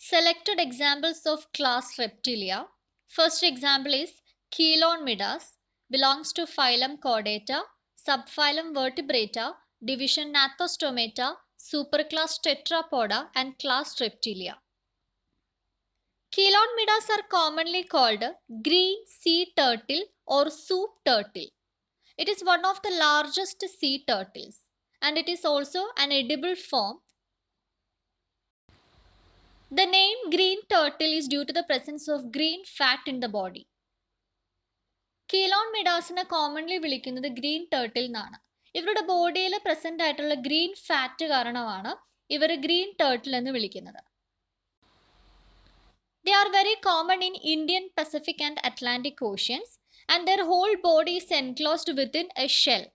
Selected examples of class Reptilia. First example is Chelonmidas, belongs to phylum Chordata, subphylum Vertebrata, division Gnathostomata, superclass Tetrapoda, and class Reptilia. Chelonmidas are commonly called green sea turtle or soup turtle. It is one of the largest sea turtles and it is also an edible form. The name green turtle is due to the presence of green fat in the body. കീലോൺമിഡാസിനെ commonly വിളിക്കുന്നത് green turtle എന്നാണ്. ഇവരുടെ ബോഡിയിൽ present ആയിട്ടുള്ള green fat കാരണമാണ് ഇവർ green turtle എന്ന് വിളിക്കുന്നത്. They are very common in Indian, Pacific and Atlantic oceans and their whole body is enclosed within a shell.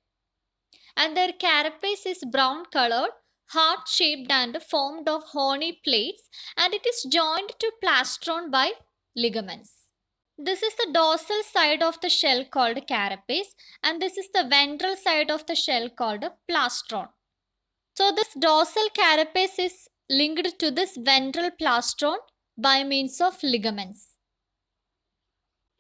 And their carapace is brown colored, heart shaped and formed of horny plates and it is joined to plastron by ligaments. This is the dorsal side of the shell called carapace and this is the ventral side of the shell called plastron. So this dorsal carapace is linked to this ventral plastron by means of ligaments.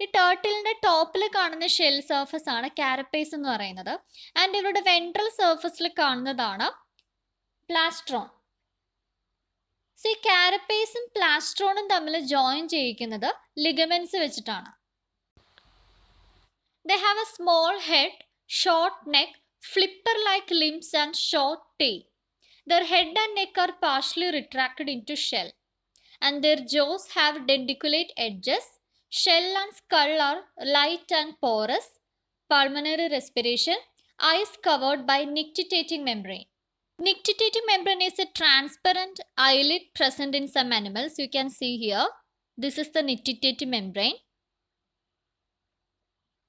ഈ ടേർട്ടിലിന്റെ ടോപ്പിൽ കാണുന്ന shell surface ആണ് carapace എന്ന് പറയുന്നത് and ഇവരുടെ ventral സർഫസിൽ കാണുന്നതാണ് പ്ലാസ്ട്രോൺ. So ഈ കാരപ്പേസും പ്ലാസ്ട്രോണും തമ്മിൽ ജോയിൻ ചെയ്യിക്കുന്നത് ലിഗമെന്റ്സ് വെച്ചിട്ടാണ്. They have a small head, short neck, flipper-like limbs and short tail. Their head and neck are partially retracted into shell and their jaws have denticulate edges. Shell and skull are light and porous. Pulmonary respiration. Eyes covered by nictitating membrane. Nictitating membrane is a transparent eyelid present in some animals. You can see here. This is the nictitating membrane.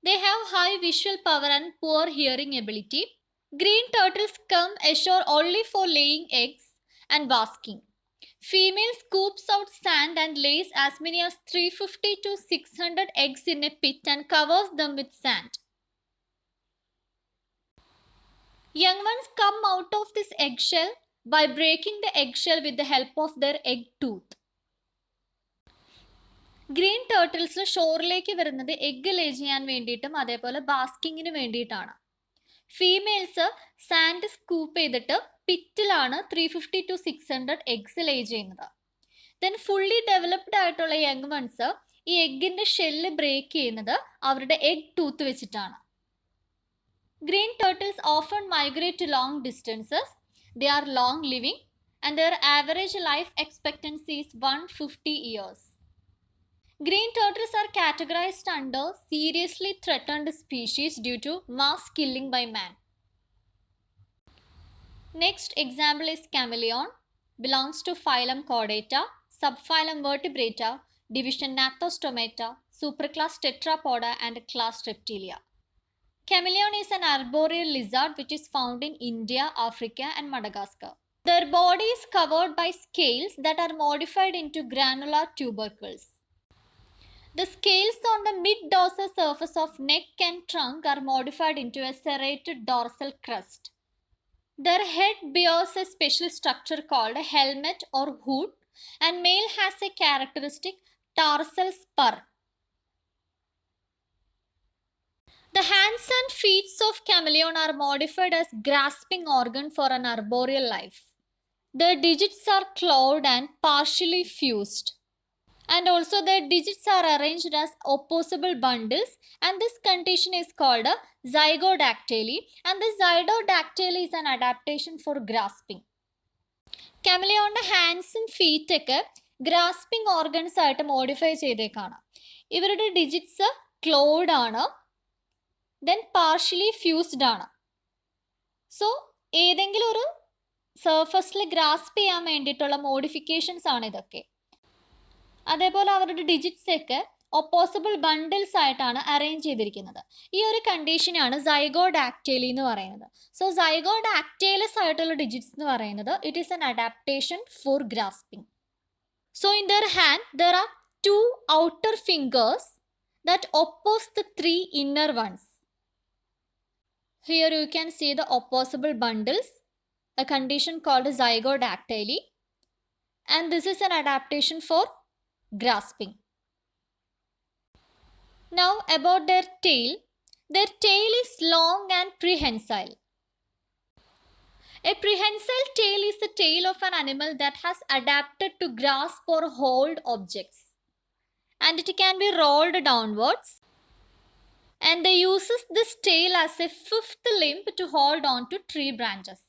They have high visual power and poor hearing ability. Green turtles come ashore only for laying eggs and basking. Female scoops out sand and lays as many as 350 to 600 eggs in a pit and covers them with sand. Young ones come out of this eggshell by breaking the eggshell with the help of their egg tooth. Green turtles ഷോറിലേക്ക് വരുന്നത് egg ലേ ചെയ്യാൻ വേണ്ടിയിട്ടും അതേപോലെ ബാസ്കിങ്ങിന് വേണ്ടിയിട്ടാണ്. Females sand scoop ചെയ്തിട്ട് പിറ്റിലാണ് 350 to 600 eggs lay ചെയ്യുന്നത്. Then fully developed ആയിട്ടുള്ള young ones ഈ എഗ്ഗിന്റെ ഷെല്ല് ബ്രേക്ക് ചെയ്യുന്നത് അവരുടെ എഗ് ടൂത്ത് വെച്ചിട്ടാണ്. Green turtles often migrate to long distances. They are long living and their average life expectancy is 150 years. Green turtles are categorized under seriously threatened species due to mass killing by man. Next example is chameleon, belongs to phylum Chordata, subphylum Vertebrata, division Gnathostomata, superclass Tetrapoda and class Reptilia. Chameleon is an arboreal lizard which is found in India, Africa and Madagascar. Their body is covered by scales that are modified into granular tubercles. The scales on the mid-dorsal surface of neck and trunk are modified into a serrated dorsal crest. Their head bears a special structure called a helmet or hood and male has a characteristic tarsal spur. The hands and feet of chameleon are modified as grasping organ for an arboreal life. Their digits are clawed and partially fused. And also their digits are arranged as opposable bundles and this condition is called a zygodactyly and this zygodactyly is an adaptation for grasping. Chameleon's hands and feet ഒക്കെ grasping organs ആയിട്ട് modify ചെയ്തേക്കാണ്. ഇവരുടെ digits Claude ആണ്, then partially fused ആണ്. So ഏതെങ്കിലും ഒരു സർഫസിൽ grasp ചെയ്യാൻ വേണ്ടിയിട്ടുള്ള മോഡിഫിക്കേഷൻസ് ആണ് ഇതൊക്കെ. അതേപോലെ അവരുടെ ഡിജിറ്റ്സ് ഒക്കെ ഒപ്പോസിബിൾ ബണ്ടിൽസ് ആയിട്ടാണ് അറേഞ്ച് ചെയ്തിരിക്കുന്നത്. ഈ ഒരു കണ്ടീഷനാണ് സൈഗോഡാക്റ്റൈലി എന്ന് പറയുന്നത്. സോ സൈഗോഡാക്റ്റൈലസ് ആയിട്ടുള്ള ഡിജിറ്റ്സ് എന്ന് പറയുന്നത് it is an adaptation for grasping. So in other hand there are 2 outer fingers that oppose the 3 inner ones. Here you can see the opposable bundles, a condition called zygodactyly. and this is an adaptation for grasping. Now about their tail. Their tail is long and prehensile. A prehensile tail is the tail of an animal that has adapted to grasp or hold objects, and it can be rolled downwards, and they uses this tail as a fifth limb to hold on to tree branches.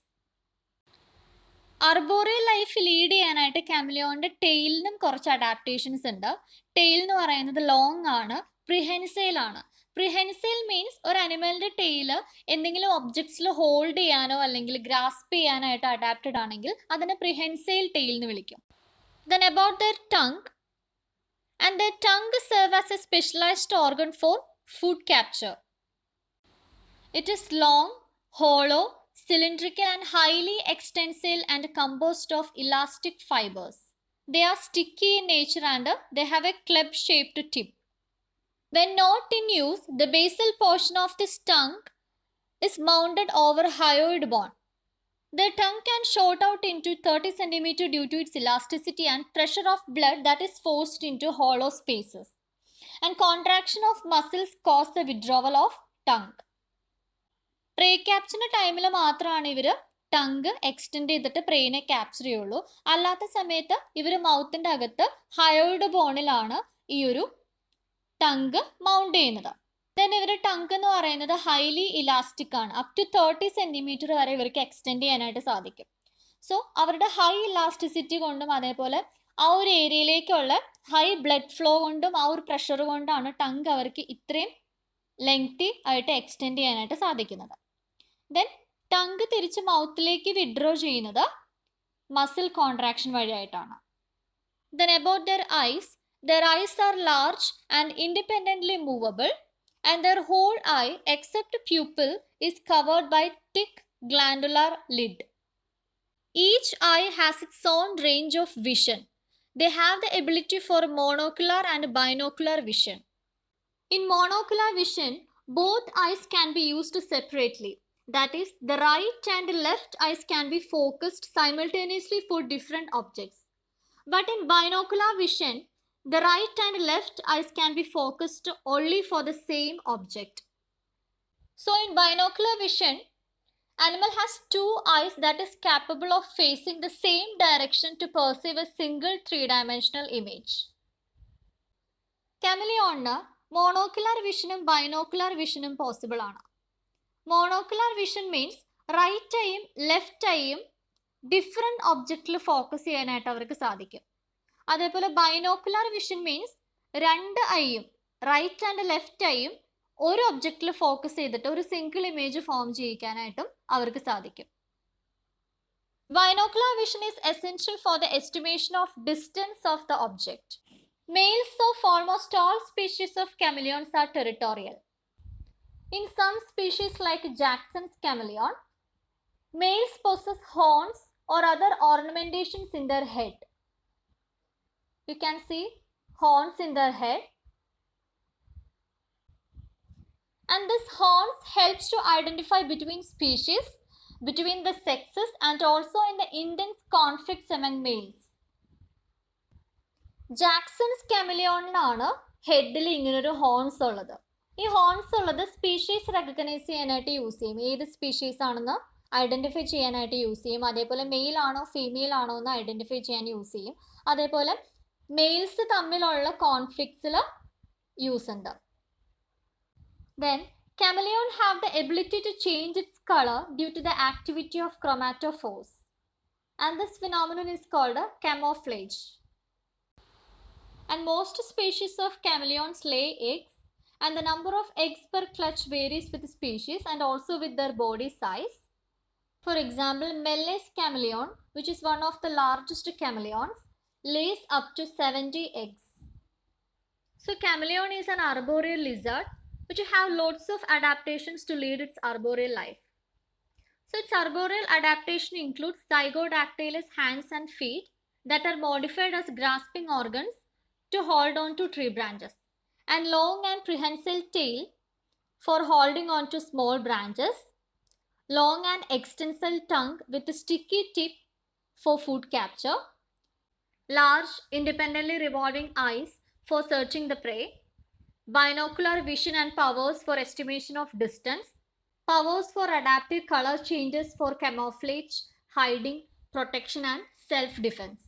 Arboreal life lead ചെയ്യാനായിട്ട് കാമിലിയോണിന്റെ ടെയിലിനും കുറച്ച് adaptations ഉണ്ട്. Tail എന്ന് പറയുന്നത് long ആണ്, പ്രിഹെൻസൈൽ ആണ്. പ്രിഹെൻസൈൽ means ഒരു അനിമലിന്റെ tail എന്തെങ്കിലും ഒബ്ജക്ട്സിൽ hold ചെയ്യാനോ അല്ലെങ്കിൽ ഗ്രാസ്പ് ചെയ്യാനായിട്ട് അഡാപ്റ്റഡ് ആണെങ്കിൽ അതിനെ പ്രിഹെൻസൈൽ ടെയിൽ എന്ന് വിളിക്കും. Then about their tongue, and their tongue serve as a specialized organ for food capture. It is long, hollow, cylindrical and highly extensile and composed of elastic fibers. They are sticky in nature and they have a club-shaped tip. When not in use, the basal portion of this tongue is mounted over hyoid bone. The tongue can shoot out into 30 cm due to its elasticity and pressure of blood that is forced into hollow spaces. And contraction of muscles cause the withdrawal of tongue. പ്രേ ക്യാപ്ചറിന്റെ ടൈമിൽ മാത്രമാണ് ഇവർ tongue extend ചെയ്തിട്ട് പ്രേനെ capture ചെയ്യുള്ളൂ. അല്ലാത്ത സമയത്ത് ഇവർ മൗത്തിന്റെ അകത്ത് hyoid ബോണിലാണ് ഈ ഒരു ടങ്ക് മൗണ്ട് ചെയ്യുന്നത്. ദെൻ ഇവരുടെ ടങ്ക് എന്ന് പറയുന്നത് ഹൈലി ഇലാസ്റ്റിക് ആണ്. അപ് ടു 30 സെന്റിമീറ്റർ വരെ ഇവർക്ക് എക്സ്റ്റെൻഡ് ചെയ്യാനായിട്ട് സാധിക്കും. സോ അവരുടെ ഹൈ ഇലാസ്റ്റിസിറ്റി കൊണ്ടും അതേപോലെ ആ ഒരു ഏരിയയിലേക്കുള്ള ഹൈ ബ്ലഡ് ഫ്ലോ കൊണ്ടും ആ ഒരു പ്രഷർ കൊണ്ടാണ് ടങ്ക് അവർക്ക് ഇത്രയും ലെങ്തി ആയിട്ട് എക്സ്റ്റെൻഡ് ചെയ്യാനായിട്ട് സാധിക്കുന്നത്. ദെൻ ടങ്ക് തിരിച്ച് മൗത്തിലേക്ക് വിഡ്രോ ചെയ്യുന്നത് മസിൽ കോൺട്രാക്ഷൻ വഴിയായിട്ടാണ്. Then about their eyes are large and independently movable, and their whole eye except pupil is covered by thick glandular lid. Each eye has its own range of vision. They have the ability for monocular and binocular vision. In monocular vision, both eyes can be used separately. That is, the right and left eyes can be focused simultaneously for different objects. But in binocular vision, the right and left eyes can be focused only for the same object. So in binocular vision, animal has two eyes that is capable of facing the same direction to perceive a single three-dimensional image. Chameleon monocular വിഷനും binocular വിഷനും possible ആണ്. Monocular vision means right ഐയും left ഐയും different ഒബ്ജക്റ്റിൽ ഫോക്കസ് ചെയ്യാനായിട്ട് അവർക്ക് സാധിക്കും. അതേപോലെ ബൈനോക്കുലർ വിഷൻ മീൻസ് രണ്ട് ഐയും റൈറ്റ് ആൻഡ് ലെഫ്റ്റ് ഐയും ഒരു ഒബ്ജക്റ്റിൽ ഫോക്കസ് ചെയ്തിട്ട് ഒരു സിംഗിൾ ഇമേജ് ഫോം ചെയ്യിക്കാനായിട്ടും അവർക്ക് സാധിക്കും. Binocular vision is essential for the estimation of distance of the object. Males of almost all species of chameleons are territorial. In some species like Jackson's chameleon, males possess horns or other ornamentations in their head. You can see horns in their head. And this horns helps to identify between species, between the sexes and also in the intense conflicts among males. Jackson's കാമിലിയോണിനാണ് ഹെഡിൽ ഇങ്ങനൊരു horns ഉള്ളത്. ഈ horns ഉള്ളത് species recognise ചെയ്യാനായിട്ട് use ചെയ്യും. ഏത് species ആണെന്ന് ഐഡൻറ്റിഫൈ ചെയ്യാനായിട്ട് യൂസ് ചെയ്യും. അതേപോലെ മെയിൽ ആണോ ഫീമെയിൽ ആണോ എന്ന് ഐഡൻറ്റിഫൈ ചെയ്യാൻ യൂസ് ചെയ്യും. അതേപോലെ മെയിൽസ് തമ്മിലുള്ള കോൺഫ്ലിക്ട്സിൽ യൂസ് ഉണ്ട്. Then chameleon have the ability to change its color due to the activity of chromatophores, and this phenomenon is called a camouflage. And most species of chameleons lay eggs, and the number of eggs per clutch varies with the species and also with their body size. For example, Meles chameleon, which is one of the largest chameleons, lays up to 70 eggs. So chameleon is an arboreal lizard which have lots of adaptations to lead its arboreal life. So its arboreal adaptation includes zygodactylous hands and feet that are modified as grasping organs to hold on to tree branches, and long and prehensile tail for holding on to small branches, long and extensile tongue with a sticky tip for food capture, large, independently revolving eyes for searching the prey, binocular vision and powers for estimation of distance, powers for adaptive color changes for camouflage, hiding, protection, and self defense.